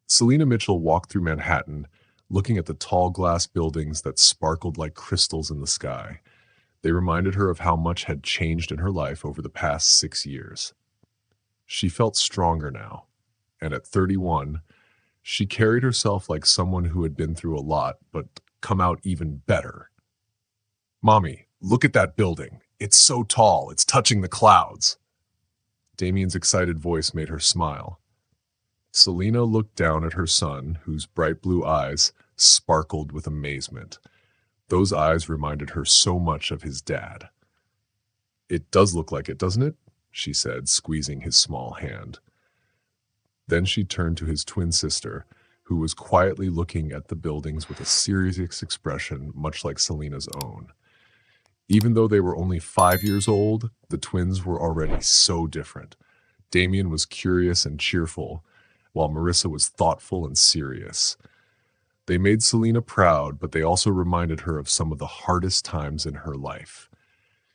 Selena Mitchell walked through Manhattan, looking at the tall glass buildings that sparkled like crystals in the sky. They reminded her of how much had changed in her life over the past 6 years. She felt stronger now, and at 31, she carried herself like someone who had been through a lot, but come out even better. Mommy, look at that building. It's so tall, it's touching the clouds. Damien's excited voice made her smile. Selena looked down at her son, whose bright blue eyes sparkled with amazement. Those eyes reminded her so much of his dad. It does look like it, doesn't it? She said, squeezing his small hand. Then she turned to his twin sister, who was quietly looking at the buildings with a serious expression much like Selena's own. Even though they were only 5 years old, the twins were already so different. Damien was curious and cheerful, while Marissa was thoughtful and serious. They made Selena proud, but they also reminded her of some of the hardest times in her life.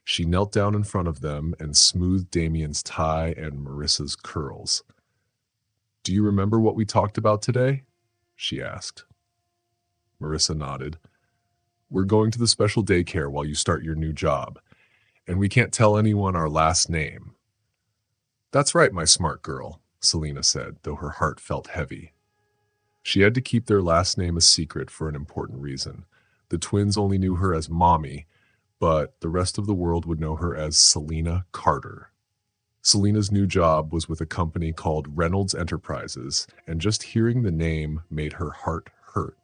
She knelt down in front of them and smoothed Damien's tie and Marissa's curls. "Do you remember what we talked about today?" she asked. Marissa nodded. "We're going to the special daycare while you start your new job, and we can't tell anyone our last name." "That's right, my smart girl," Selena said, though her heart felt heavy. She had to keep their last name a secret for an important reason. The twins only knew her as Mommy, but the rest of the world would know her as Selena Carter. Selena's new job was with a company called Reynolds Enterprises, and just hearing the name made her heart hurt.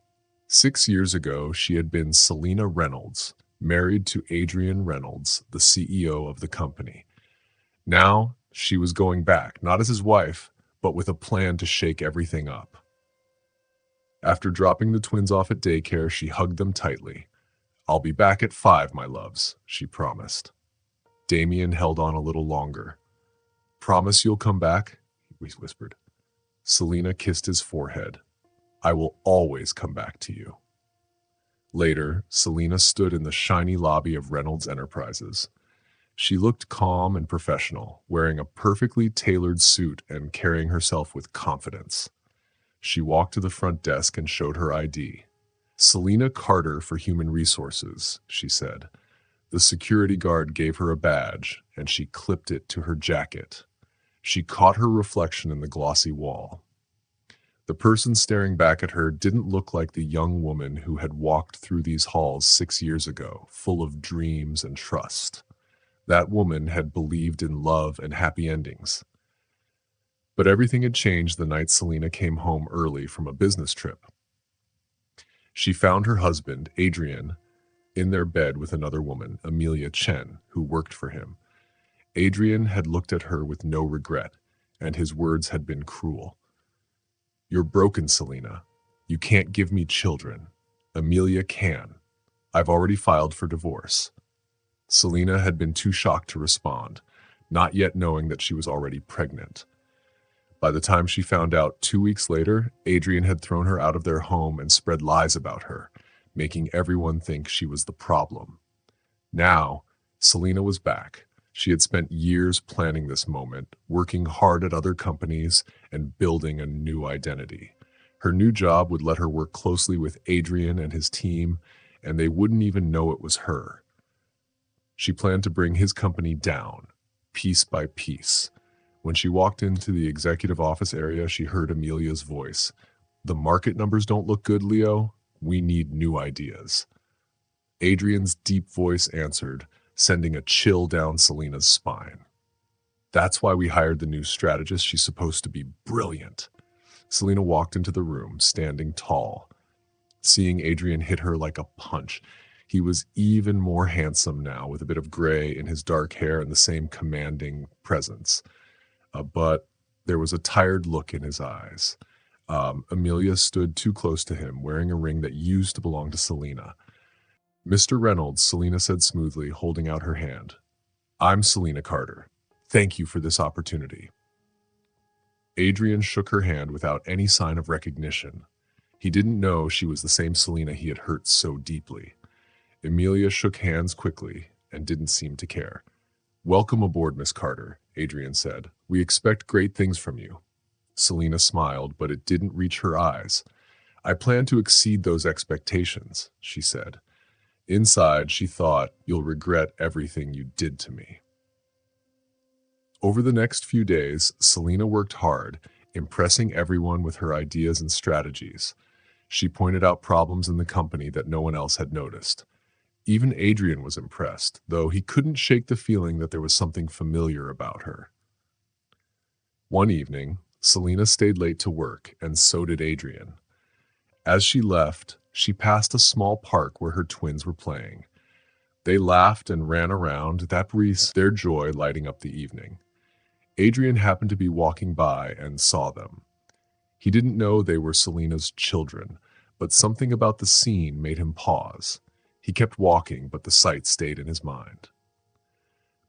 6 years ago, she had been Selena Reynolds, married to Adrian Reynolds, the CEO of the company. Now, she was going back, not as his wife, but with a plan to shake everything up. After dropping the twins off at daycare, she hugged them tightly. "I'll be back at 5, my loves," she promised. Damien held on a little longer. "Promise you'll come back?" he whispered. Selena kissed his forehead. "I will always come back to you." Later, Selena stood in the shiny lobby of Reynolds Enterprises. She looked calm and professional, wearing a perfectly tailored suit and carrying herself with confidence. She walked to the front desk and showed her ID. "Selena Carter for Human Resources," she said. The security guard gave her a badge, and she clipped it to her jacket. She caught her reflection in the glossy wall. The person staring back at her didn't look like the young woman who had walked through these halls 6 years ago, full of dreams and trust. That woman had believed in love and happy endings. But everything had changed the night Selena came home early from a business trip. She found her husband, Adrian, in their bed with another woman, Amelia Chen, who worked for him. Adrian had looked at her with no regret, and his words had been cruel. "You're broken, Selena. You can't give me children. Amelia can. I've already filed for divorce." Selena had been too shocked to respond, not yet knowing that she was already pregnant. By the time she found out 2 weeks later, Adrian had thrown her out of their home and spread lies about her, making everyone think she was the problem. Now, Selena was back. She had spent years planning this moment, working hard at other companies and building a new identity. Her new job would let her work closely with Adrian and his team, and they wouldn't even know it was her. She planned to bring his company down, piece by piece. When she walked into the executive office area, she heard Amelia's voice. "The market numbers don't look good, Leo. We need new ideas." Adrian's deep voice answered, sending a chill down Selena's spine. "That's why we hired the new strategist. She's supposed to be brilliant." Selena walked into the room, standing tall. Seeing Adrian hit her like a punch. He was even more handsome now, with a bit of gray in his dark hair and the same commanding presence. But there was a tired look in his eyes. Amelia stood too close to him, wearing a ring that used to belong to Selena. "Mr. Reynolds," Selena said smoothly, holding out her hand. "I'm Selena Carter. Thank you for this opportunity." Adrian shook her hand without any sign of recognition. He didn't know she was the same Selena he had hurt so deeply. Amelia shook hands quickly and didn't seem to care. "Welcome aboard, Miss Carter," Adrian said. "We expect great things from you." Selena smiled, but it didn't reach her eyes. I plan to exceed those expectations, she said. Inside, she thought, you'll regret everything you did to me. Over the next few days, Selena worked hard, impressing everyone with her ideas and strategies. She pointed out problems in the company that no one else had noticed. Even Adrian was impressed, though he couldn't shake the feeling that there was something familiar about her. One evening, Selena stayed late to work, and so did Adrian. As she left, she passed a small park where her twins were playing. They laughed and ran around, that breathed their joy lighting up the evening. Adrian happened to be walking by and saw them. He didn't know they were Selena's children, but something about the scene made him pause. He kept walking, but the sight stayed in his mind.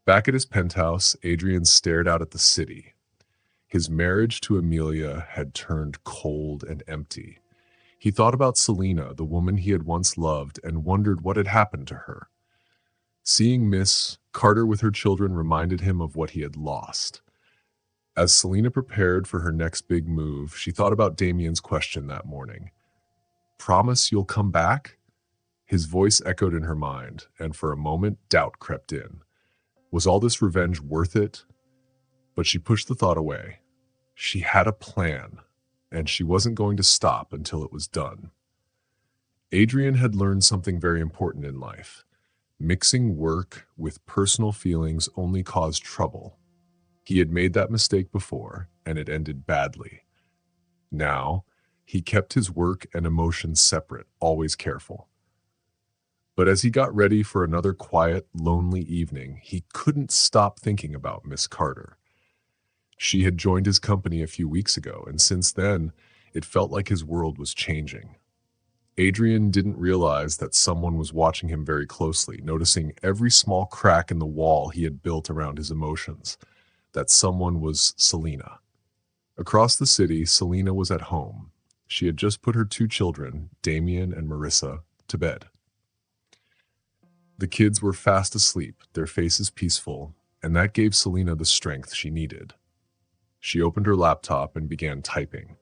Back at his penthouse, Adrian stared out at the city. His marriage to Amelia had turned cold and empty. He thought about Selena, the woman he had once loved, and wondered what had happened to her. Seeing Miss Carter with her children reminded him of what he had lost. As Selena prepared for her next big move, she thought about Damien's question that morning. Promise you'll come back? His voice echoed in her mind, and for a moment, doubt crept in. Was all this revenge worth it? But she pushed the thought away. She had a plan, and she wasn't going to stop until it was done. Adrian had learned something very important in life. Mixing work with personal feelings only caused trouble. He had made that mistake before, and it ended badly. Now, he kept his work and emotions separate, always careful. But as he got ready for another quiet, lonely evening, he couldn't stop thinking about Miss Carter. She had joined his company a few weeks ago, and since then, it felt like his world was changing. Adrian didn't realize that someone was watching him very closely, noticing every small crack in the wall he had built around his emotions. That someone was Selena. Across the city, Selena was at home. She had just put her two children, Damien and Marissa, to bed. The kids were fast asleep, their faces peaceful, and that gave Selena the strength she needed. She opened her laptop and began typing.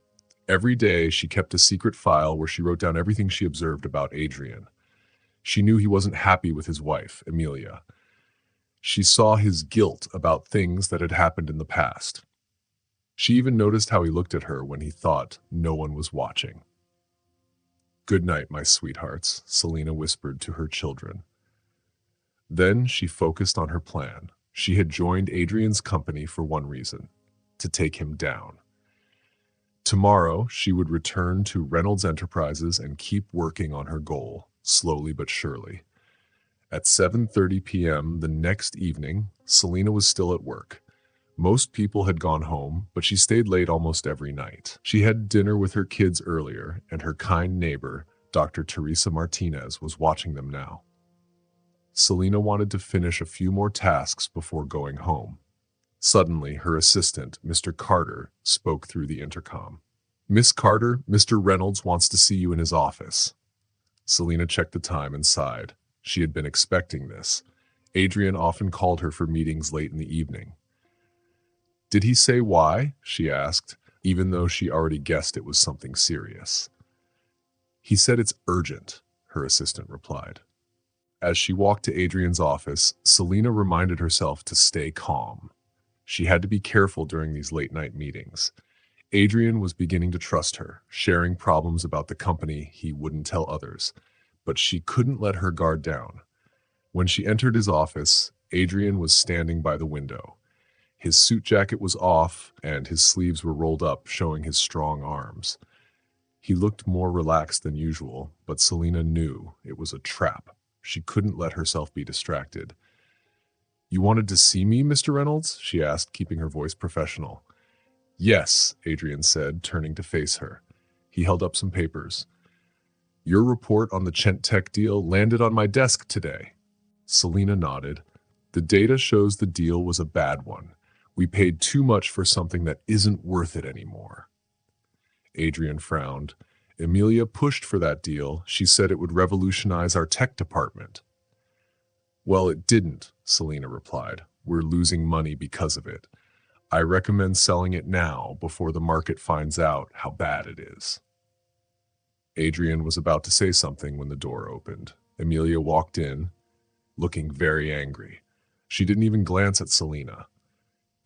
Every day, she kept a secret file where she wrote down everything she observed about Adrian. She knew he wasn't happy with his wife, Amelia. She saw his guilt about things that had happened in the past. She even noticed how he looked at her when he thought no one was watching. "Good night, my sweethearts," Selena whispered to her children. Then she focused on her plan. She had joined Adrian's company for one reason: to take him down. Tomorrow, she would return to Reynolds Enterprises and keep working on her goal, slowly but surely. At 7:30 p.m. the next evening, Selena was still at work. Most people had gone home, but she stayed late almost every night. She had dinner with her kids earlier, and her kind neighbor, Dr. Teresa Martinez, was watching them now. Selena wanted to finish a few more tasks before going home. Suddenly, her assistant, Mr. Carter, spoke through the intercom. "Miss Carter, Mr. Reynolds wants to see you in his office." Selena checked the time and sighed. She had been expecting this. Adrian often called her for meetings late in the evening. "Did he say why?" she asked, even though she already guessed it was something serious. "He said it's urgent," her assistant replied. As she walked to Adrian's office, Selena reminded herself to stay calm. She had to be careful during these late-night meetings. Adrian was beginning to trust her, sharing problems about the company he wouldn't tell others, but she couldn't let her guard down. When she entered his office, Adrian was standing by the window. His suit jacket was off, and his sleeves were rolled up, showing his strong arms. He looked more relaxed than usual, but Selena knew it was a trap. She couldn't let herself be distracted. "You wanted to see me, Mr. Reynolds?" she asked, keeping her voice professional. "Yes," Adrian said, turning to face her. He held up some papers. "Your report on the Chent-Tech deal landed on my desk today." Selena nodded. "The data shows the deal was a bad one. We paid too much for something that isn't worth it anymore." Adrian frowned. "Amelia pushed for that deal. She said it would revolutionize our tech department." "Well, it didn't," Selena replied. "We're losing money because of it. I recommend selling it now before the market finds out how bad it is. Adrian was about to say something when the door opened. Amelia walked in, looking very angry. She didn't even glance at Selena.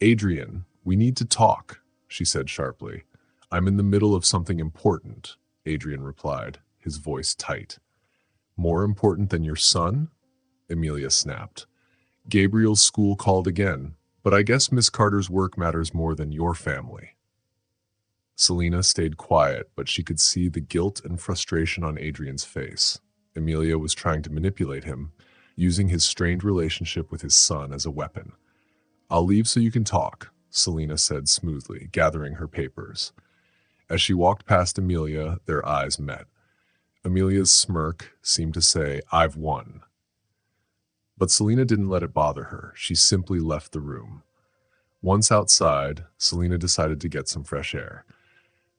Adrian, we need to talk, she said sharply. I'm in the middle of something important, Adrian replied, his voice tight. More important than your son? Amelia snapped. Gabriel's school called again, but I guess Miss Carter's work matters more than your family. Selena stayed quiet, but she could see the guilt and frustration on Adrian's face. Amelia was trying to manipulate him, using his strained relationship with his son as a weapon. I'll leave so you can talk, Selena said smoothly, gathering her papers. As she walked past Amelia, their eyes met. Amelia's smirk seemed to say, I've won. But Selena didn't let it bother her. She simply left the room. Once outside, Selena decided to get some fresh air.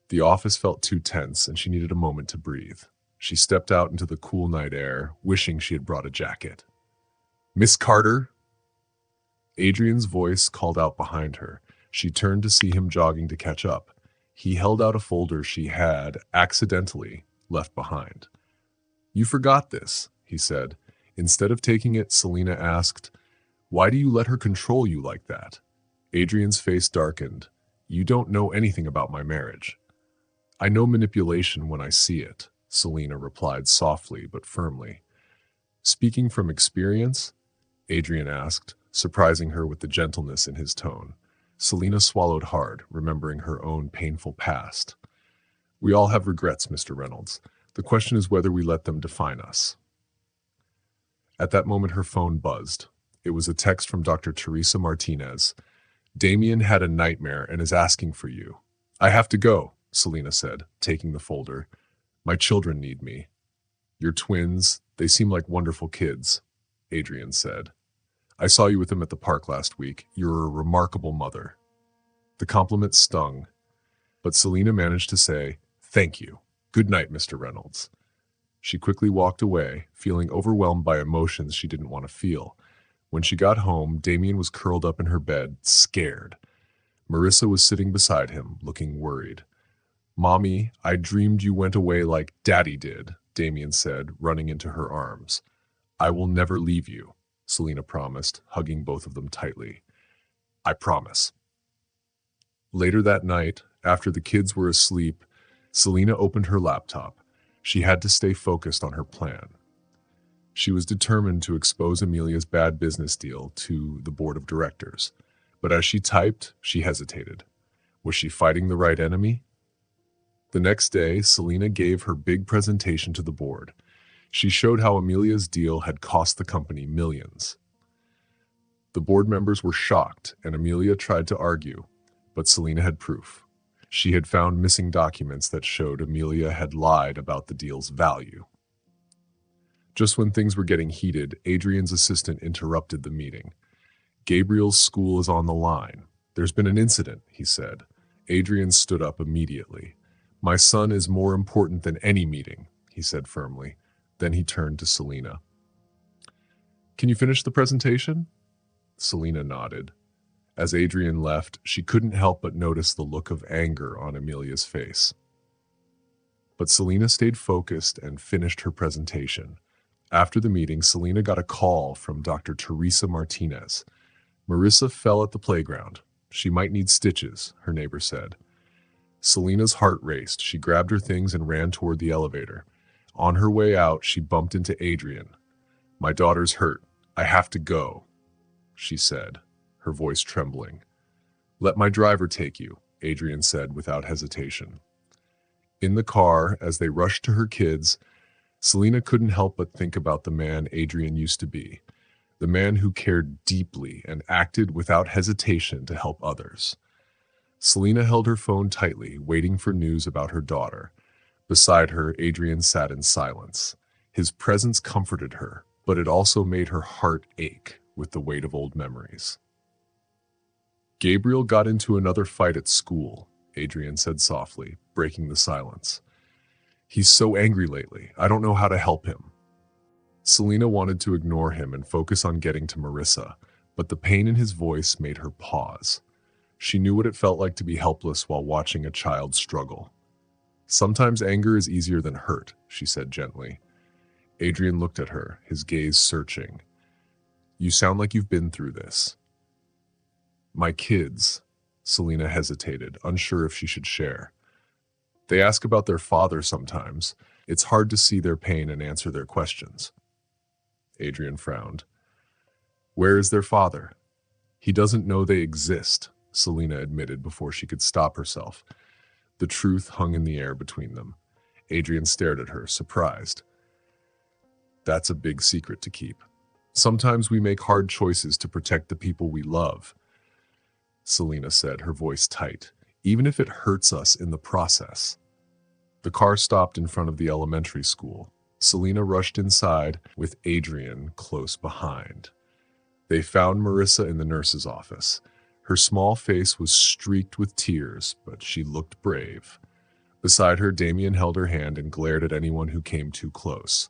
The office felt too tense, and she needed a moment to breathe. She stepped out into the cool night air, wishing she had brought a jacket. Miss Carter? Adrian's voice called out behind her. She turned to see him jogging to catch up. He held out a folder she had, accidentally, left behind. You forgot this, he said. Instead of taking it, Selena asked, Why do you let her control you like that? Adrian's face darkened. You don't know anything about my marriage. I know manipulation when I see it, Selena replied softly but firmly. Speaking from experience? Adrian asked, surprising her with the gentleness in his tone. Selena swallowed hard, remembering her own painful past. We all have regrets, Mr. Reynolds. The question is whether we let them define us. At that moment, her phone buzzed. It was a text from Dr. Teresa Martinez. Damien had a nightmare and is asking for you. I have to go, Selena said, taking the folder. My children need me. Your twins, they seem like wonderful kids, Adrian said. I saw you with them at the park last week. You're a remarkable mother. The compliment stung, but Selena managed to say, Thank you. Good night, Mr. Reynolds. She quickly walked away, feeling overwhelmed by emotions she didn't want to feel. When she got home, Damien was curled up in her bed, scared. Marissa was sitting beside him, looking worried. Mommy, I dreamed you went away like Daddy did, Damien said, running into her arms. I will never leave you, Selena promised, hugging both of them tightly. I promise. Later that night, after the kids were asleep, Selena opened her laptop. She had to stay focused on her plan. She was determined to expose Amelia's bad business deal to the board of directors. But as she typed, she hesitated. Was she fighting the right enemy? The next day, Selena gave her big presentation to the board. She showed how Amelia's deal had cost the company millions. The board members were shocked, and Amelia tried to argue, but Selena had proof. She had found missing documents that showed Amelia had lied about the deal's value. Just when things were getting heated, Adrian's assistant interrupted the meeting. Gabriel's school is on the line. There's been an incident, he said. Adrian stood up immediately. My son is more important than any meeting, he said firmly. Then he turned to Selena. Can you finish the presentation? Selena nodded. As Adrian left, she couldn't help but notice the look of anger on Amelia's face. But Selena stayed focused and finished her presentation. After the meeting, Selena got a call from Dr. Teresa Martinez. Marissa fell at the playground. She might need stitches, her neighbor said. Selena's heart raced. She grabbed her things and ran toward the elevator. On her way out, she bumped into Adrian. My daughter's hurt. I have to go, she said, her voice trembling. Let my driver take you, Adrian said without hesitation. In the car, as they rushed to her kids, Selena couldn't help but think about the man Adrian used to be, the man who cared deeply and acted without hesitation to help others. Selena held her phone tightly, waiting for news about her daughter. Beside her, Adrian sat in silence. His presence comforted her, but it also made her heart ache with the weight of old memories. Gabriel got into another fight at school, Adrian said softly, breaking the silence. He's so angry lately. I don't know how to help him. Selena wanted to ignore him and focus on getting to Marissa, but the pain in his voice made her pause. She knew what it felt like to be helpless while watching a child struggle. Sometimes anger is easier than hurt, she said gently. Adrian looked at her, his gaze searching. You sound like you've been through this. My kids, Selena hesitated, unsure if she should share. They ask about their father sometimes. It's hard to see their pain and answer their questions. Adrian frowned. Where is their father? He doesn't know they exist, Selena admitted before she could stop herself. The truth hung in the air between them. Adrian stared at her, surprised. That's a big secret to keep. Sometimes we make hard choices to protect the people we love, Selena said, her voice tight, even if it hurts us in the process. The car stopped in front of the elementary school. Selena rushed inside, with Adrian close behind. They found Marissa in the nurse's office. Her small face was streaked with tears, but she looked brave. Beside her, Damien held her hand and glared at anyone who came too close.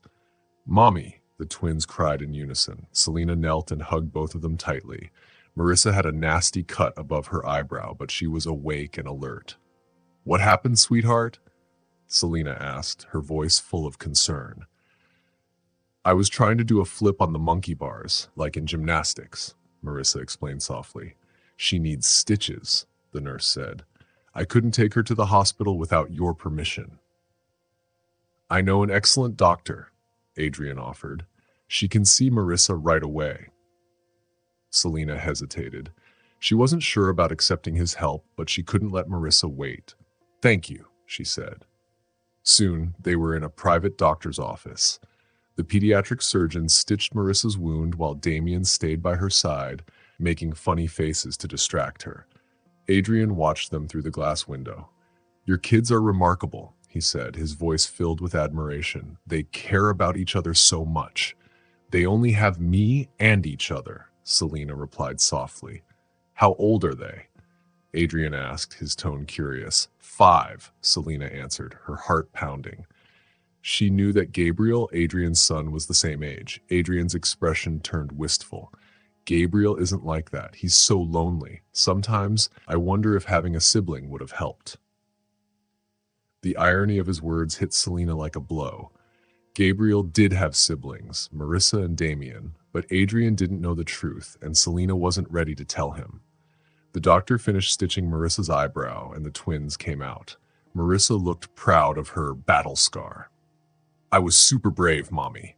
Mommy, the twins cried in unison. Selena knelt and hugged both of them tightly. Marissa had a nasty cut above her eyebrow, but she was awake and alert. What happened, sweetheart? Selena asked, her voice full of concern. I was trying to do a flip on the monkey bars, like in gymnastics, Marissa explained softly. She needs stitches, the nurse said. I couldn't take her to the hospital without your permission. I know an excellent doctor, Adrian offered. She can see Marissa right away. Selena hesitated. She wasn't sure about accepting his help, but she couldn't let Marissa wait. Thank you, she said. Soon, they were in a private doctor's office. The pediatric surgeon stitched Marissa's wound while Damien stayed by her side, making funny faces to distract her. Adrian watched them through the glass window. Your kids are remarkable, he said, his voice filled with admiration. They care about each other so much. They only have me and each other, Selena replied softly. How old are they? Adrian asked, his tone curious. 5, Selena answered, her heart pounding. She knew that Gabriel, Adrian's son, was the same age. Adrian's expression turned wistful. Gabriel isn't like that. He's so lonely. Sometimes I wonder if having a sibling would have helped. The irony of his words hit Selena like a blow. Gabriel did have siblings, Marissa and Damien, but Adrian didn't know the truth, and Selena wasn't ready to tell him. The doctor finished stitching Marissa's eyebrow, and the twins came out. Marissa looked proud of her battle scar. I was super brave, Mommy,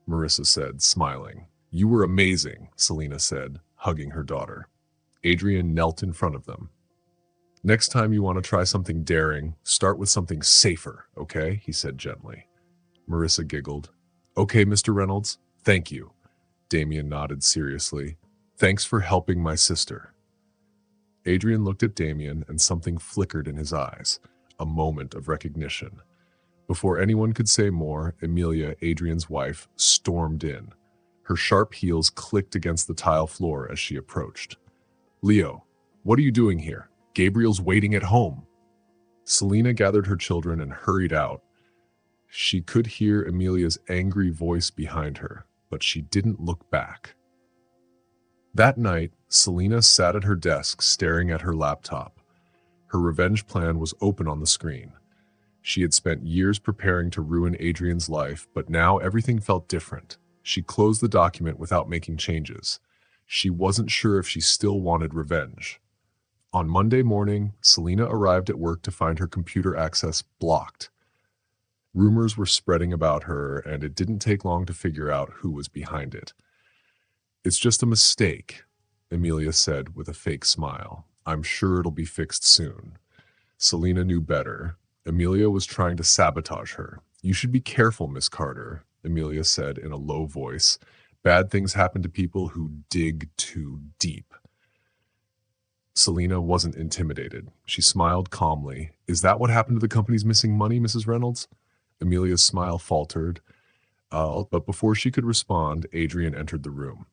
Marissa said, smiling. You were amazing, Selena said, hugging her daughter. Adrian knelt in front of them. Next time you want to try something daring, start with something safer, okay? He said gently. Marissa giggled. Okay, Mr. Reynolds, thank you. Damien nodded seriously. Thanks for helping my sister. Adrian looked at Damien and something flickered in his eyes, a moment of recognition. Before anyone could say more, Emilia, Adrian's wife, stormed in. Her sharp heels clicked against the tile floor as she approached. Leo, what are you doing here? Gabriel's waiting at home. Selena gathered her children and hurried out. She could hear Emilia's angry voice behind her, but she didn't look back. That night, Selena sat at her desk staring at her laptop. Her revenge plan was open on the screen. She had spent years preparing to ruin Adrian's life, but now everything felt different. She closed the document without making changes. She wasn't sure if she still wanted revenge. On Monday morning, Selena arrived at work to find her computer access blocked. Rumors were spreading about her, and it didn't take long to figure out who was behind it. It's just a mistake, Emilia said with a fake smile. I'm sure it'll be fixed soon. Selena knew better. Emilia was trying to sabotage her. You should be careful, Miss Carter, Emilia said in a low voice. Bad things happen to people who dig too deep. Selena wasn't intimidated. She smiled calmly. Is that what happened to the company's missing money, Mrs. Reynolds? Emilia's smile faltered, but before she could respond, Adrian entered the room.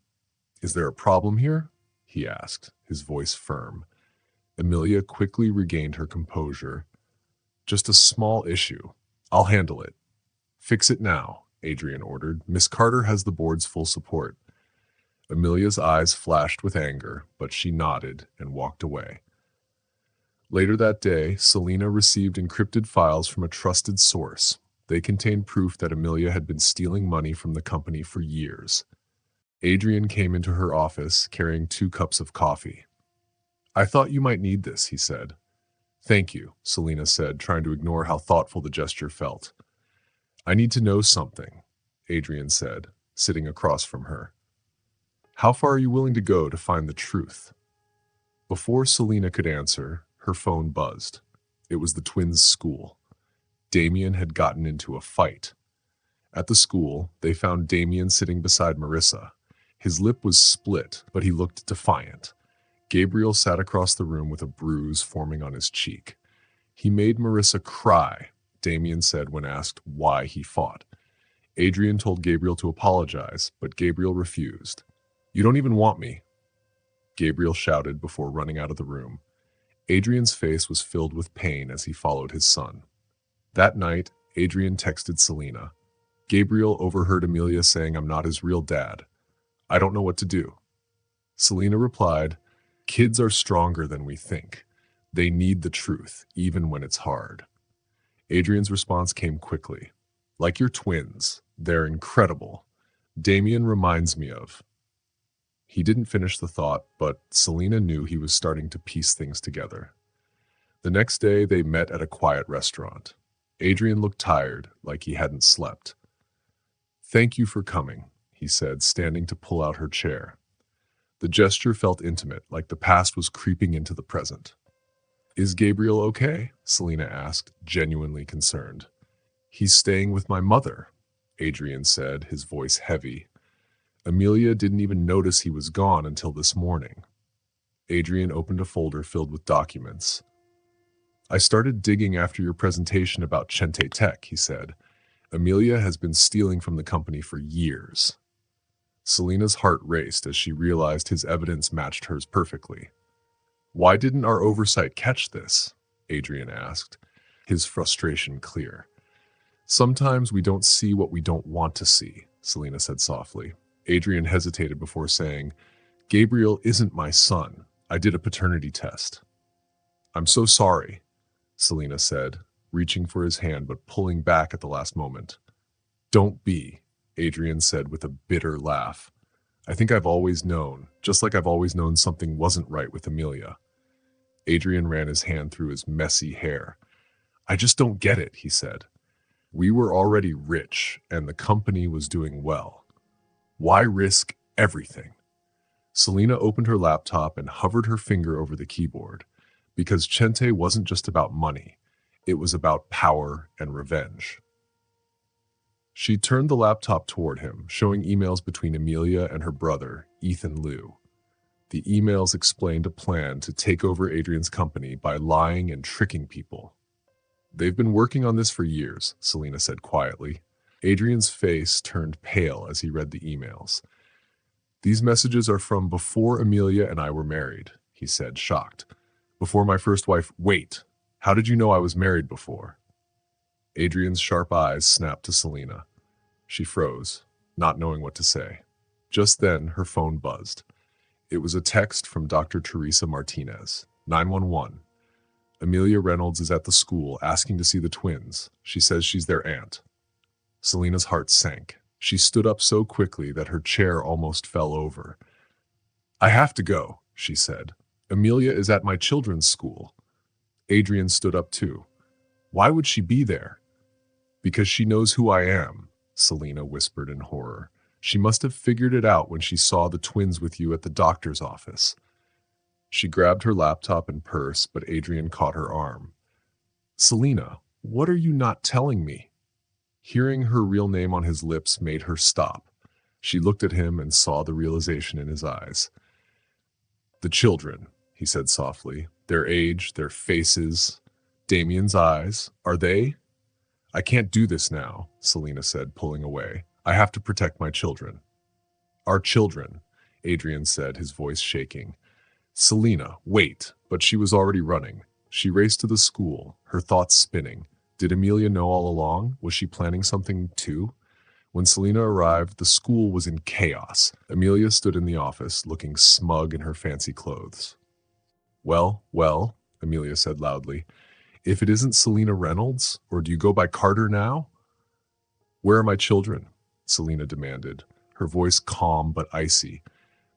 Is there a problem here? He asked, his voice firm. Emilia quickly regained her composure. Just a small issue. I'll handle it. Fix it now, Adrian ordered. Miss Carter has the board's full support. Amelia's eyes flashed with anger, but she nodded and walked away. Later that day, Selena received encrypted files from a trusted source. They contained proof that Amelia had been stealing money from the company for years. Adrian came into her office carrying 2 cups of coffee. "I thought you might need this," he said. "Thank you," Selena said, trying to ignore how thoughtful the gesture felt. "I need to know something," Adrian said, sitting across from her. "How far are you willing to go to find the truth?" Before Selena could answer, her phone buzzed. It was the twins' school. Damien had gotten into a fight. At the school, they found Damien sitting beside Marissa. His lip was split, but he looked defiant. Gabriel sat across the room with a bruise forming on his cheek. "He made Marissa cry," Damien said when asked why he fought. Adrian told Gabriel to apologize, but Gabriel refused. "You don't even want me," Gabriel shouted before running out of the room. Adrian's face was filled with pain as he followed his son. That night, Adrian texted Selena. "Gabriel overheard Amelia saying I'm not his real dad. I don't know what to do." Selena replied, "Kids are stronger than we think. They need the truth, even when it's hard." Adrian's response came quickly. "Like your twins, they're incredible. Damien reminds me of..." He didn't finish the thought, but Selena knew he was starting to piece things together. The next day, they met at a quiet restaurant. Adrian looked tired, like he hadn't slept. "Thank you for coming," he said, standing to pull out her chair. The gesture felt intimate, like the past was creeping into the present. "Is Gabriel okay?" Selena asked, genuinely concerned. "He's staying with my mother," Adrian said, his voice heavy. "Amelia didn't even notice he was gone until this morning." Adrian opened a folder filled with documents. "I started digging after your presentation about Chente Tech," he said. "Amelia has been stealing from the company for years." Selena's heart raced as she realized his evidence matched hers perfectly. "Why didn't our oversight catch this?" Adrian asked, his frustration clear. "Sometimes we don't see what we don't want to see," Selena said softly. Adrian hesitated before saying, "Gabriel isn't my son. I did a paternity test." "I'm so sorry," Selena said, reaching for his hand but pulling back at the last moment. "Don't be," Adrian said with a bitter laugh. "I think I've always known, just like I've always known something wasn't right with Amelia." Adrian ran his hand through his messy hair. "I just don't get it," he said. "We were already rich, and the company was doing well. Why risk everything?" Selena opened her laptop and hovered her finger over the keyboard, because Chente wasn't just about money. It was about power and revenge. She turned the laptop toward him, showing emails between Amelia and her brother, Ethan Liu. The emails explained a plan to take over Adrian's company by lying and tricking people. "They've been working on this for years," Selena said quietly. Adrian's face turned pale as he read the emails. "These messages are from before Amelia and I were married," he said, shocked. "Before my first wife..." "Wait, how did you know I was married before?" Adrian's sharp eyes snapped to Selena. She froze, not knowing what to say. Just then, her phone buzzed. It was a text from Dr. Teresa Martinez. 911. "Amelia Reynolds is at the school asking to see the twins. She says she's their aunt." Selena's heart sank. She stood up so quickly that her chair almost fell over. "I have to go," she said. "Amelia is at my children's school." Adrian stood up too. "Why would she be there?" "Because she knows who I am," Selena whispered in horror. "She must have figured it out when she saw the twins with you at the doctor's office." She grabbed her laptop and purse, but Adrian caught her arm. "Selena, what are you not telling me?" Hearing her real name on his lips made her stop. She looked at him and saw the realization in his eyes. "The children," he said softly. "Their age, their faces, Damien's eyes. Are they?" "I can't do this now," Selena said, pulling away. "I have to protect my children." "Our children," Adrian said, his voice shaking. "Selena, wait." But she was already running. She raced to the school, her thoughts spinning. Did Amelia know all along? Was she planning something too? When Selena arrived, the school was in chaos. Amelia stood in the office, looking smug in her fancy clothes. Well, well, Amelia said loudly, if it isn't Selena Reynolds, or do you go by Carter now? Where are my children? Selena demanded, her voice calm but icy.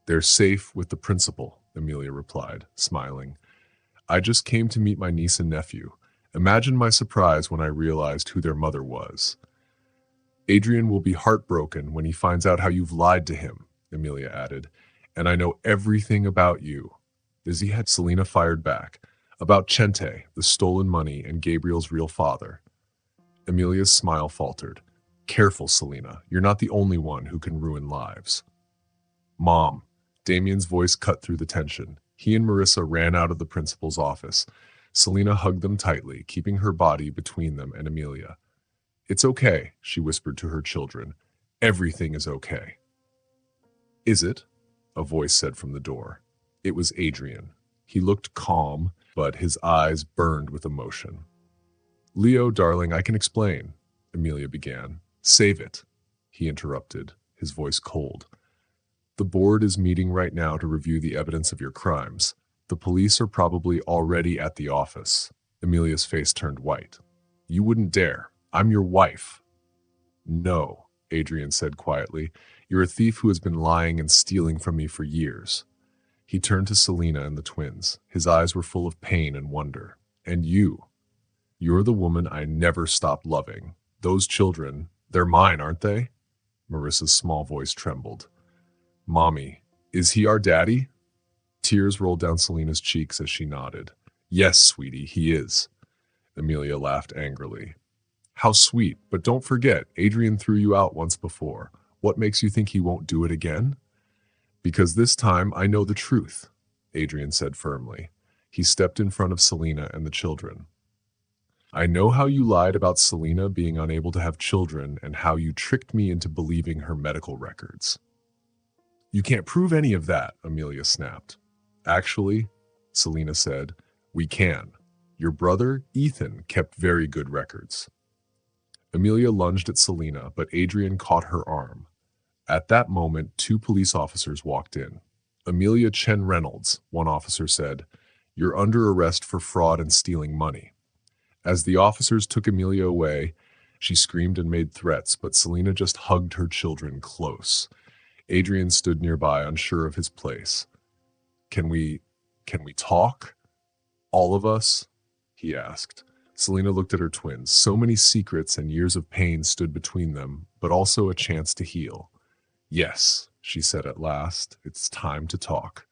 They're safe with the principal, Amelia replied, smiling. I just came to meet my niece and nephew. Imagine my surprise when I realized who their mother was. Adrian will be heartbroken when he finds out how you've lied to him, Amelia added. And I know everything about you. Izzy had Selena fired back. About Chente, the stolen money, and Gabriel's real father. Amelia's smile faltered. Careful, Selena. You're not the only one who can ruin lives. Mom. Damien's voice cut through the tension. He and Marissa ran out of the principal's office. Selena hugged them tightly, keeping her body between them and Amelia. It's okay, she whispered to her children. Everything is okay. Is it? A voice said from the door. It was Adrian. He looked calm, but his eyes burned with emotion. Leo, darling, I can explain, Amelia began. Save it, he interrupted, his voice cold. The board is meeting right now to review the evidence of your crimes. The police are probably already at the office. Amelia's face turned white. You wouldn't dare. I'm your wife. No, Adrian said quietly. You're a thief who has been lying and stealing from me for years. He turned to Selena and the twins. His eyes were full of pain and wonder. And you're the woman I never stopped loving. Those children, they're mine, aren't they? Marissa's small voice trembled. Mommy, is he our daddy? Tears rolled down Selena's cheeks as she nodded. Yes, sweetie, he is. Amelia laughed angrily. How sweet, but don't forget, Adrian threw you out once before. What makes you think he won't do it again? Because this time I know the truth, Adrian said firmly. He stepped in front of Selena and the children. I know how you lied about Selena being unable to have children and how you tricked me into believing her medical records. You can't prove any of that, Amelia snapped. Actually, Selena said, we can. Your brother, Ethan, kept very good records. Amelia lunged at Selena, but Adrian caught her arm. At that moment, 2 police officers walked in. Amelia Chen Reynolds, one officer said, you're under arrest for fraud and stealing money. As the officers took Amelia away, she screamed and made threats, but Selena just hugged her children close. Adrian stood nearby, unsure of his place. Can we talk? All of us? He asked. Selena looked at her twins. So many secrets and years of pain stood between them, but also a chance to heal. Yes, she said at last, it's time to talk.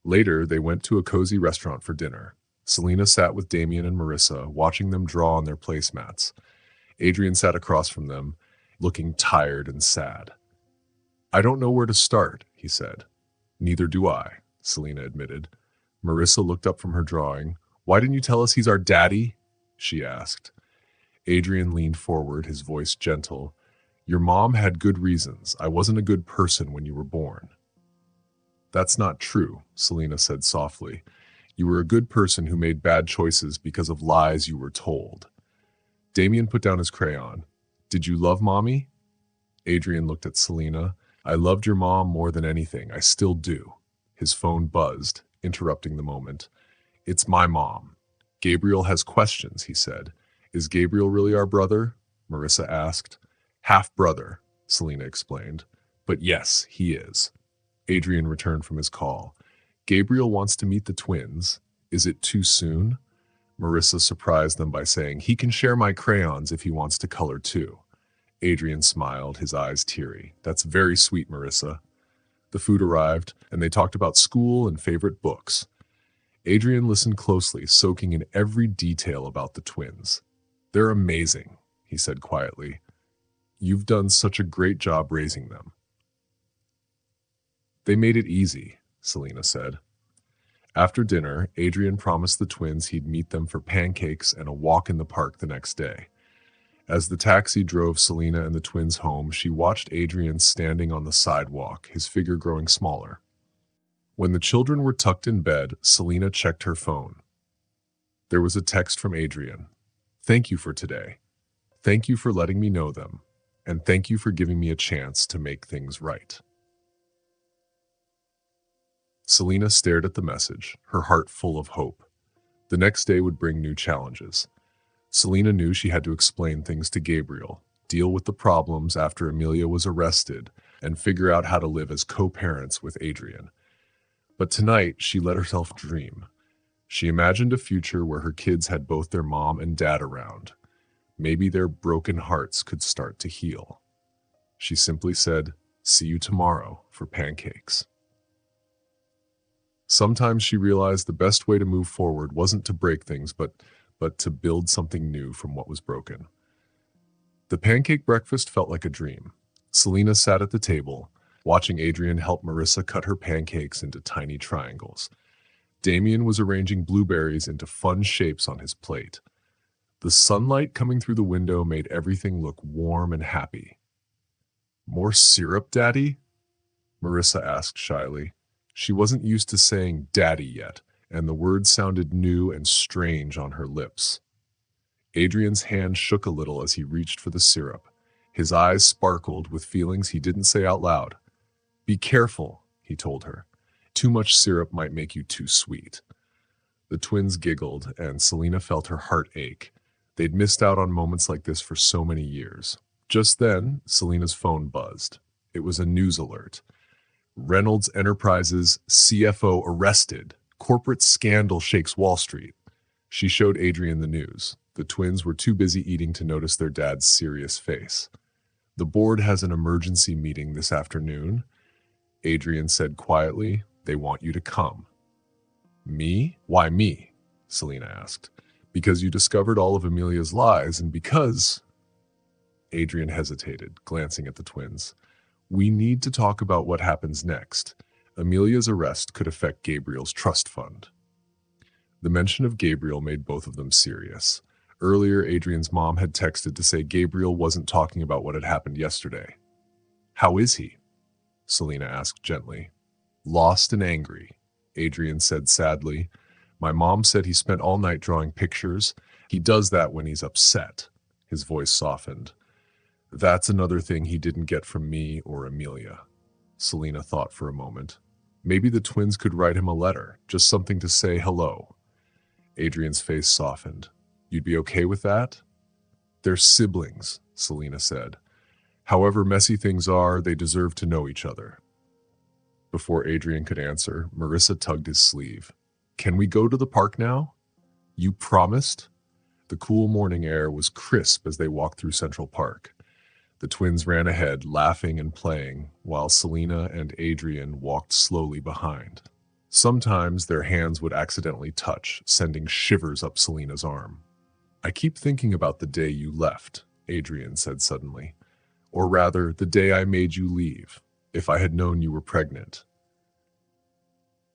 Later, they went to a cozy restaurant for dinner. Selena sat with Damien and Marissa, watching them draw on their placemats. Adrian sat across from them, looking tired and sad. I don't know where to start, he said. Neither do I, Selena admitted. Marissa looked up from her drawing. Why didn't you tell us he's our daddy? She asked. Adrian leaned forward, his voice gentle. Your mom had good reasons. I wasn't a good person when you were born. That's not true, Selena said softly. You were a good person who made bad choices because of lies you were told. Damien put down his crayon. Did you love Mommy? Adrian looked at Selena. I loved your mom more than anything. I still do. His phone buzzed, interrupting the moment. It's my mom. Gabriel has questions, he said. Is Gabriel really our brother? Marissa asked. Half-brother, Selena explained. But yes, he is. Adrian returned from his call. Gabriel wants to meet the twins. Is it too soon? Marissa surprised them by saying, he can share my crayons if he wants to color too. Adrian smiled, his eyes teary. That's very sweet, Marissa. The food arrived, and they talked about school and favorite books. Adrian listened closely, soaking in every detail about the twins. They're amazing, he said quietly. You've done such a great job raising them. They made it easy, Selena said. After dinner, Adrian promised the twins he'd meet them for pancakes and a walk in the park the next day. As the taxi drove Selena and the twins home, she watched Adrian standing on the sidewalk, his figure growing smaller. When the children were tucked in bed, Selena checked her phone. There was a text from Adrian. Thank you for today. Thank you for letting me know them. and thank you for giving me a chance to make things right." Selena stared at the message, her heart full of hope. The next day would bring new challenges. Selena knew she had to explain things to Gabriel, deal with the problems after Amelia was arrested, and figure out how to live as co-parents with Adrian. But tonight, she let herself dream. She imagined a future where her kids had both their mom and dad around. Maybe their broken hearts could start to heal. She simply said, "See you tomorrow for pancakes." Sometimes she realized the best way to move forward wasn't to break things, but to build something new from what was broken. The pancake breakfast felt like a dream. Selena sat at the table, watching Adrian help Marissa cut her pancakes into tiny triangles. Damien was arranging blueberries into fun shapes on his plate. The sunlight coming through the window made everything look warm and happy. "More syrup, Daddy?" Marissa asked shyly. She wasn't used to saying daddy yet, and the word sounded new and strange on her lips. Adrian's hand shook a little as he reached for the syrup. His eyes sparkled with feelings he didn't say out loud. "Be careful," he told her. "Too much syrup might make you too sweet." The twins giggled, and Selena felt her heart ache. They'd missed out on moments like this for so many years. Just then, Selena's phone buzzed. It was a news alert. "Reynolds Enterprises CFO arrested. Corporate scandal shakes Wall Street." She showed Adrian the news. The twins were too busy eating to notice their dad's serious face. "The board has an emergency meeting this afternoon," Adrian said quietly. "They want you to come." "Me? Why me?" Selena asked. "Because you discovered all of Amelia's lies, and because—" Adrian hesitated, glancing at the twins. "We need to talk about what happens next. Amelia's arrest could affect Gabriel's trust fund." The mention of Gabriel made both of them serious. Earlier, Adrian's mom had texted to say Gabriel wasn't talking about what had happened yesterday. "How is he?" Selena asked gently. "Lost and angry," Adrian said sadly. "My mom said he spent all night drawing pictures. He does that when he's upset." His voice softened. "That's another thing he didn't get from me or Amelia." Selena thought for a moment. Maybe the twins could write him a letter, just something to say hello. Adrian's face softened. "You'd be okay with that?" "They're siblings," Selena said. "However messy things are, they deserve to know each other." Before Adrian could answer, Marissa tugged his sleeve. "Can we go to the park now?" "You promised?" The cool morning air was crisp as they walked through Central Park. The twins ran ahead, laughing and playing, while Selena and Adrian walked slowly behind. Sometimes their hands would accidentally touch, sending shivers up Selena's arm. "I keep thinking about the day you left," Adrian said suddenly. "Or rather, the day I made you leave, if I had known you were pregnant."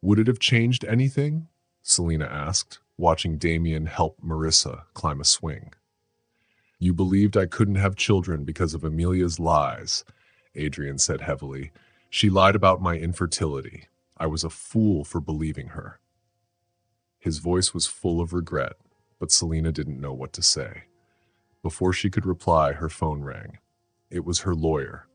"Would it have changed anything?" Selena asked, watching Damien help Marissa climb a swing. "You believed I couldn't have children because of Amelia's lies," Adrian said heavily. "She lied about my infertility. I was a fool for believing her." His voice was full of regret, but Selena didn't know what to say. Before she could reply, her phone rang. It was her lawyer.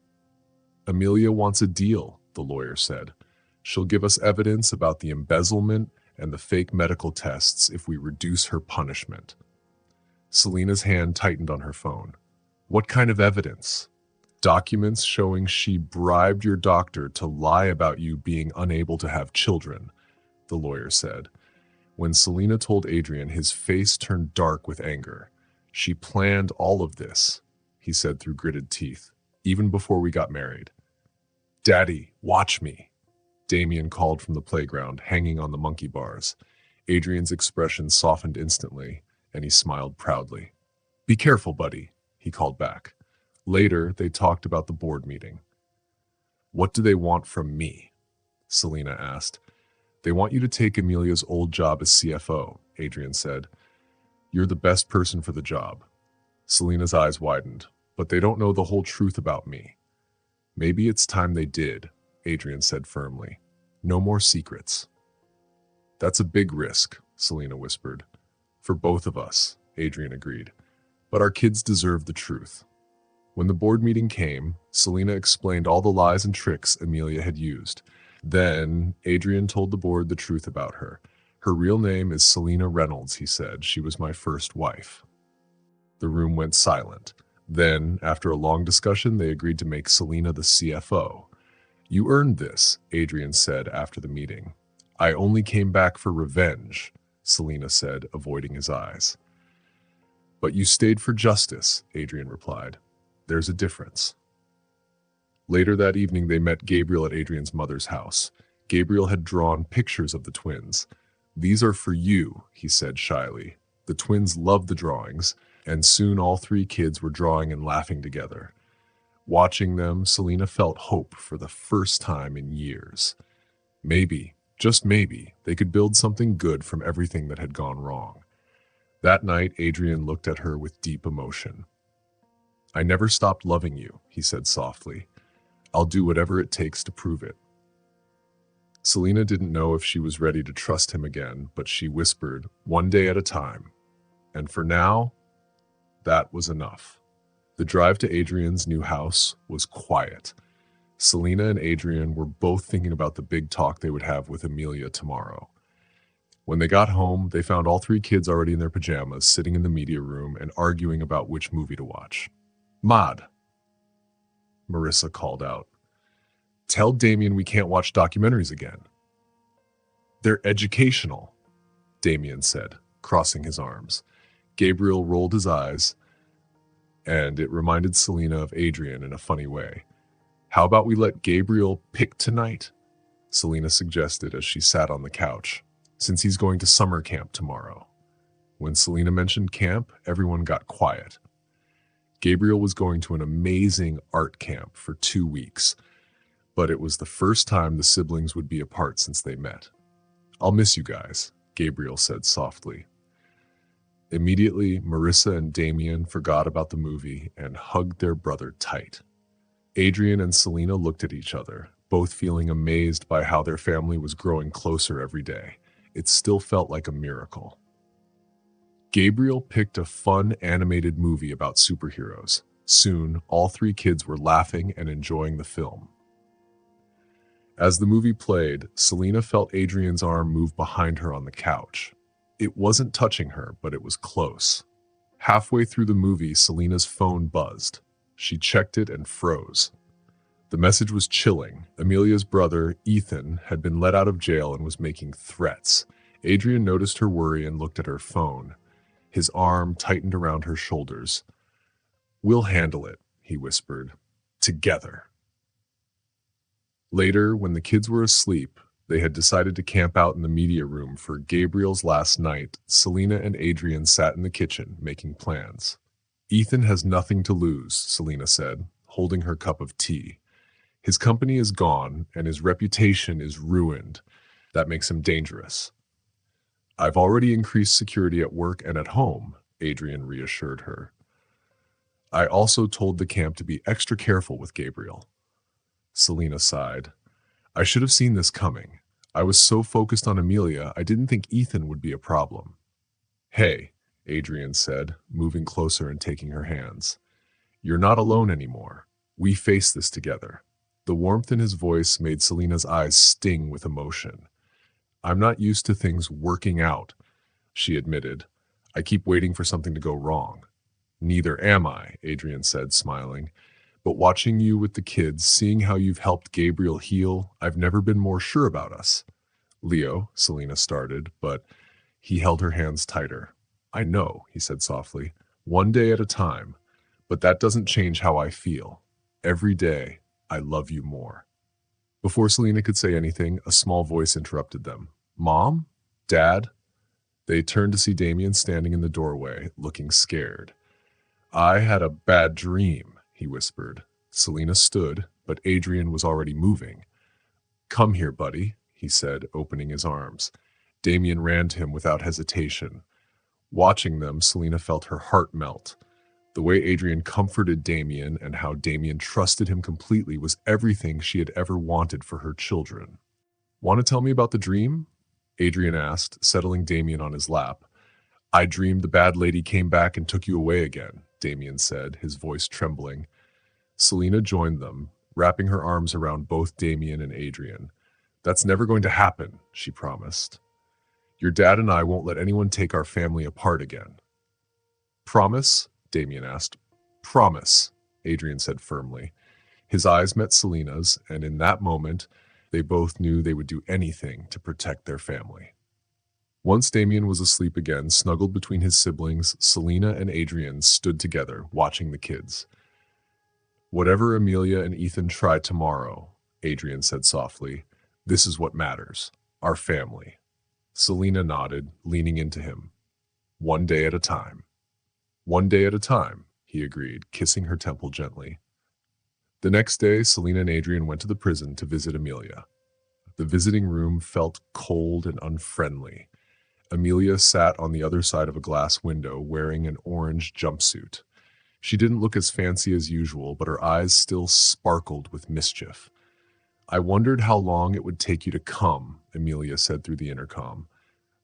"Amelia wants a deal," the lawyer said. "She'll give us evidence about the embezzlement and the fake medical tests if we reduce her punishment." Selena's hand tightened on her phone. "What kind of evidence?" "Documents showing she bribed your doctor to lie about you being unable to have children," the lawyer said. When Selena told Adrian, his face turned dark with anger. "She planned all of this," he said through gritted teeth, "even before we got married." "Daddy, watch me," Damien called from the playground, hanging on the monkey bars. Adrian's expression softened instantly, and he smiled proudly. "Be careful, buddy," he called back. Later, they talked about the board meeting. "What do they want from me?" Selena asked. "They want you to take Amelia's old job as CFO," Adrian said. "You're the best person for the job." Selena's eyes widened. "But they don't know the whole truth about me." "Maybe it's time they did," Adrian said firmly. "No more secrets." "That's a big risk," Selena whispered. "For both of us," Adrian agreed. "But our kids deserve the truth." When the board meeting came, Selena explained all the lies and tricks Amelia had used. Then, Adrian told the board the truth about her. Her real name is Selena Reynolds, he said. She was my first wife. The room went silent. Then, after a long discussion, they agreed to make Selena the CFO. You earned this, Adrian said after the meeting. I only came back for revenge, Selena said, avoiding his eyes. But you stayed for justice, Adrian replied. There's a difference. Later that evening, they met Gabriel at Adrian's mother's house. Gabriel had drawn pictures of the twins. These are for you, he said shyly. The twins loved the drawings, and soon all three kids were drawing and laughing together. Watching them, Selena felt hope for the first time in years. Maybe, just maybe, they could build something good from everything that had gone wrong. That night, Adrian looked at her with deep emotion. I never stopped loving you, he said softly. I'll do whatever it takes to prove it. Selena didn't know if she was ready to trust him again, but she whispered, one day at a time. And for now, that was enough. The drive to Adrian's new house was quiet. Selena and Adrian were both thinking about the big talk they would have with Amelia tomorrow. When they got home, they found all three kids already in their pajamas, sitting in the media room and arguing about which movie to watch. Mad, Marissa called out. Tell Damien we can't watch documentaries again. They're educational, Damien said, crossing his arms. Gabriel rolled his eyes, and it reminded Selena of Adrian in a funny way. How about we let Gabriel pick tonight? Selena suggested as she sat on the couch, since he's going to summer camp tomorrow. When Selena mentioned camp, everyone got quiet. Gabriel was going to an amazing art camp for 2 weeks, but it was the first time the siblings would be apart since they met. I'll miss you guys, Gabriel said softly. Immediately, Marissa and Damien forgot about the movie and hugged their brother tight. Adrian and Selena looked at each other, both feeling amazed by how their family was growing closer every day. It still felt like a miracle. Gabriel picked a fun animated movie about superheroes. Soon, all three kids were laughing and enjoying the film. As the movie played, Selena felt Adrian's arm move behind her on the couch. It wasn't touching her, but it was close. Halfway through the movie, Selena's phone buzzed. She checked it and froze. The message was chilling. Amelia's brother, Ethan, had been let out of jail and was making threats. Adrian noticed her worry and looked at her phone. His arm tightened around her shoulders. We'll handle it, he whispered. Together. Later, when the kids were asleep, they had decided to camp out in the media room for Gabriel's last night. Selena and Adrian sat in the kitchen, making plans. Ethan has nothing to lose, Selena said, holding her cup of tea. His company is gone, and his reputation is ruined. That makes him dangerous. I've already increased security at work and at home, Adrian reassured her. I also told the camp to be extra careful with Gabriel. Selena sighed. I should have seen this coming. I was so focused on Amelia, I didn't think Ethan would be a problem. Hey, Adrian said, moving closer and taking her hands. You're not alone anymore. We face this together. The warmth in his voice made Selena's eyes sting with emotion. I'm not used to things working out, she admitted. I keep waiting for something to go wrong. Neither am I, Adrian said, smiling. But watching you with the kids, seeing how you've helped Gabriel heal, I've never been more sure about us. Leo, Selena started, but he held her hands tighter. I know, he said softly, one day at a time, but that doesn't change how I feel. Every day, I love you more. Before Selena could say anything, a small voice interrupted them. Mom? Dad? They turned to see Damien standing in the doorway, looking scared. I had a bad dream, he whispered. Selena stood, but Adrian was already moving. Come here, buddy, he said, opening his arms. Damien ran to him without hesitation. Watching them, Selena felt her heart melt. The way Adrian comforted Damien and how Damien trusted him completely was everything she had ever wanted for her children. Want to tell me about the dream? Adrian asked, settling Damien on his lap. I dreamed the bad lady came back and took you away again, Damien said, his voice trembling. Selena joined them, wrapping her arms around both Damien and Adrian. "That's never going to happen," she promised. "Your dad and I won't let anyone take our family apart again." "Promise?" Damien asked. "Promise," Adrian said firmly. His eyes met Selena's, and in that moment, they both knew they would do anything to protect their family. Once Damien was asleep again, snuggled between his siblings, Selena and Adrian stood together, watching the kids. "Whatever Amelia and Ethan try tomorrow," Adrian said softly, "this is what matters. Our family." Selena nodded, leaning into him. "One day at a time." "One day at a time," he agreed, kissing her temple gently. The next day, Selena and Adrian went to the prison to visit Amelia. The visiting room felt cold and unfriendly. Amelia sat on the other side of a glass window wearing an orange jumpsuit. She didn't look as fancy as usual, but her eyes still sparkled with mischief. "I wondered how long it would take you to come," Amelia said through the intercom,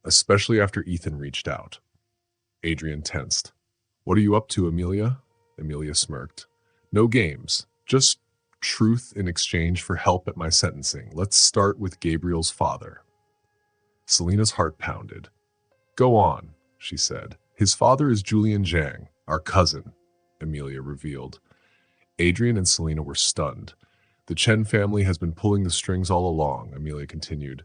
"especially after Ethan reached out." Adrian tensed. "What are you up to, Amelia?" Amelia smirked. "No games, just truth in exchange for help at my sentencing. Let's start with Gabriel's father." Selena's heart pounded. "Go on," she said. "His father is Julian Zhang, our cousin," Amelia revealed. Adrian and Selena were stunned. "The Chen family has been pulling the strings all along," Amelia continued.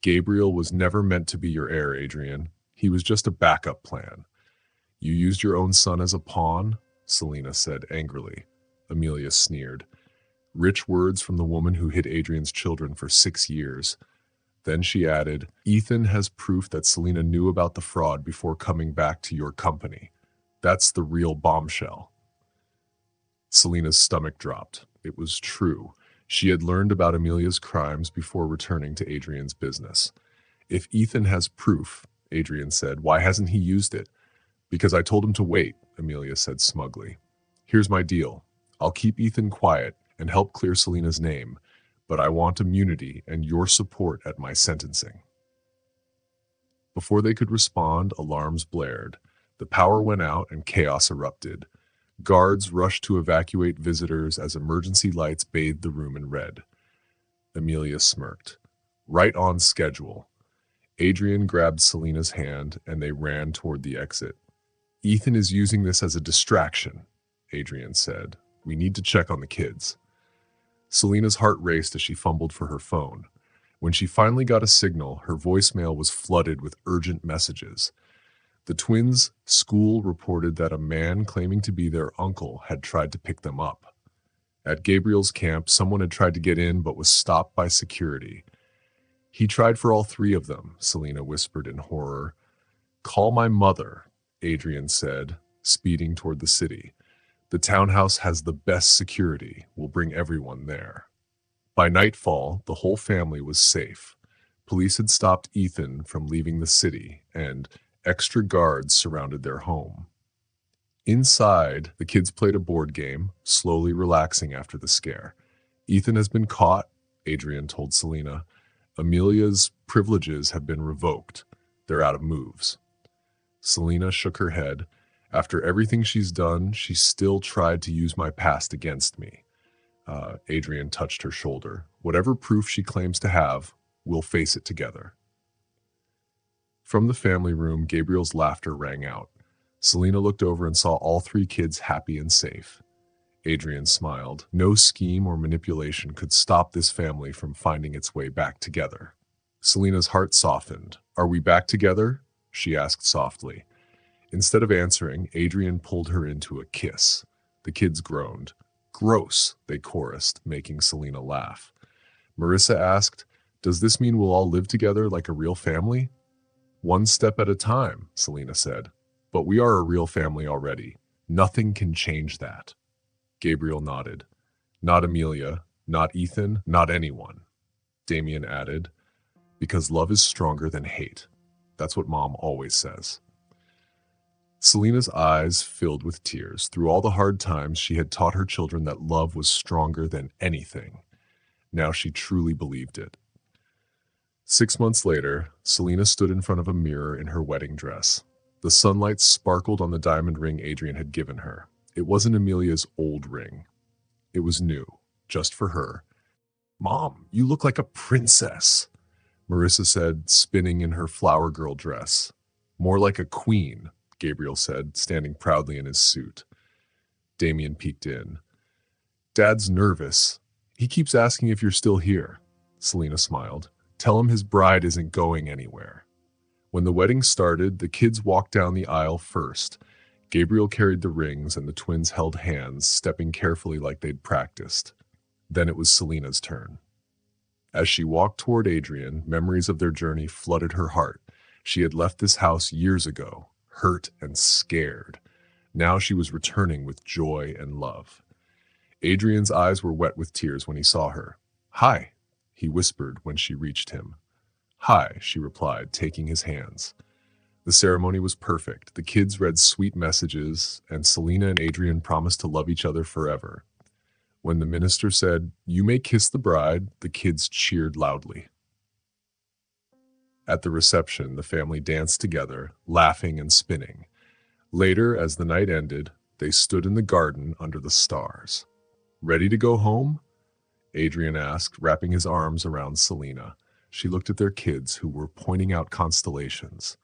"Gabriel was never meant to be your heir, Adrian. He was just a backup plan." "You used your own son as a pawn?" Selena said angrily. Amelia sneered. Rich words from the woman who hid Adrian's children for 6 years. Then she added, "Ethan has proof that Selena knew about the fraud before coming back to your company. That's the real bombshell." Selena's stomach dropped. It was true. She had learned about Amelia's crimes before returning to Adrian's business. "If Ethan has proof," Adrian said, "why hasn't he used it?" "Because I told him to wait," Amelia said smugly. "Here's my deal. I'll keep Ethan quiet and help clear Selena's name, but I want immunity and your support at my sentencing." Before they could respond, alarms blared. The power went out and chaos erupted. Guards rushed to evacuate visitors as emergency lights bathed the room in red. Amelia smirked. "Right on schedule." Adrian grabbed Selena's hand and they ran toward the exit. "Ethan is using this as a distraction," Adrian said. "We need to check on the kids." Selena's heart raced as she fumbled for her phone. When she finally got a signal, her voicemail was flooded with urgent messages. The twins' school reported that a man claiming to be their uncle had tried to pick them up. At Gabriel's camp, someone had tried to get in but was stopped by security. "He tried for all 3 of them," Selena whispered in horror. "Call my mother," Adrian said, speeding toward the city. "The townhouse has the best security. We'll bring everyone there." By nightfall, the whole family was safe. Police had stopped Ethan from leaving the city, and extra guards surrounded their home. Inside, the kids played a board game, slowly relaxing after the scare. "Ethan has been caught," Adrian told Selena. "Amelia's privileges have been revoked. They're out of moves." Selena shook her head. "After everything she's done, she still tried to use my past against me." Adrian touched her shoulder. "Whatever proof she claims to have, we'll face it together." From the family room, Gabriel's laughter rang out. Selena looked over and saw all 3 kids happy and safe. Adrian smiled. No scheme or manipulation could stop this family from finding its way back together. Selena's heart softened. "Are we back together?" she asked softly. Instead of answering, Adrian pulled her into a kiss. The kids groaned. "Gross," they chorused, making Selena laugh. Marissa asked, "Does this mean we'll all live together like a real family?" "One step at a time," Selena said. "But we are a real family already. Nothing can change that." Gabriel nodded. "Not Amelia, not Ethan, not anyone." Damien added, "Because love is stronger than hate. That's what Mom always says." Selena's eyes filled with tears. Through all the hard times, she had taught her children that love was stronger than anything. Now she truly believed it. 6 months later, Selena stood in front of a mirror in her wedding dress. The sunlight sparkled on the diamond ring Adrian had given her. It wasn't Amelia's old ring. It was new, just for her. "Mom, you look like a princess," Marissa said, spinning in her flower girl dress. "More like a queen," Gabriel said, standing proudly in his suit. Damien peeked in. "Dad's nervous. He keeps asking if you're still here." Selena smiled. "Tell him his bride isn't going anywhere." When the wedding started, the kids walked down the aisle first. Gabriel carried the rings and the twins held hands, stepping carefully like they'd practiced. Then it was Selena's turn. As she walked toward Adrian, memories of their journey flooded her heart. She had left this house years ago, hurt and scared. Now she was returning with joy and love. Adrian's eyes were wet with tears when he saw her. "Hi," he whispered when she reached him. "Hi," she replied, taking his hands. The ceremony was perfect. The kids read sweet messages, and Selena and Adrian promised to love each other forever. When the minister said, "You may kiss the bride," the kids cheered loudly. At the reception, the family danced together, laughing and spinning. Later, as the night ended, they stood in the garden under the stars. "Ready to go home?" Adrian asked, wrapping his arms around Selena. She looked at their kids, who were pointing out constellations.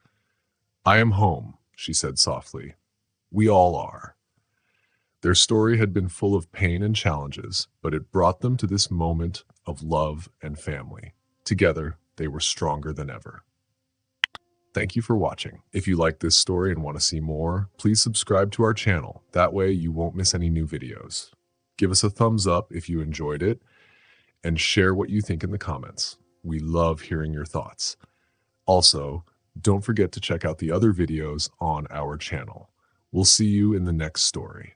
"I am home," she said softly. "We all are." Their story had been full of pain and challenges, but it brought them to this moment of love and family. Together, they were stronger than ever. Thank you for watching. If you like this story and want to see more, please subscribe to our channel. That way you won't miss any new videos. Give us a thumbs up if you enjoyed it, and share what you think in the comments. We love hearing your thoughts. Also, don't forget to check out the other videos on our channel. We'll see you in the next story.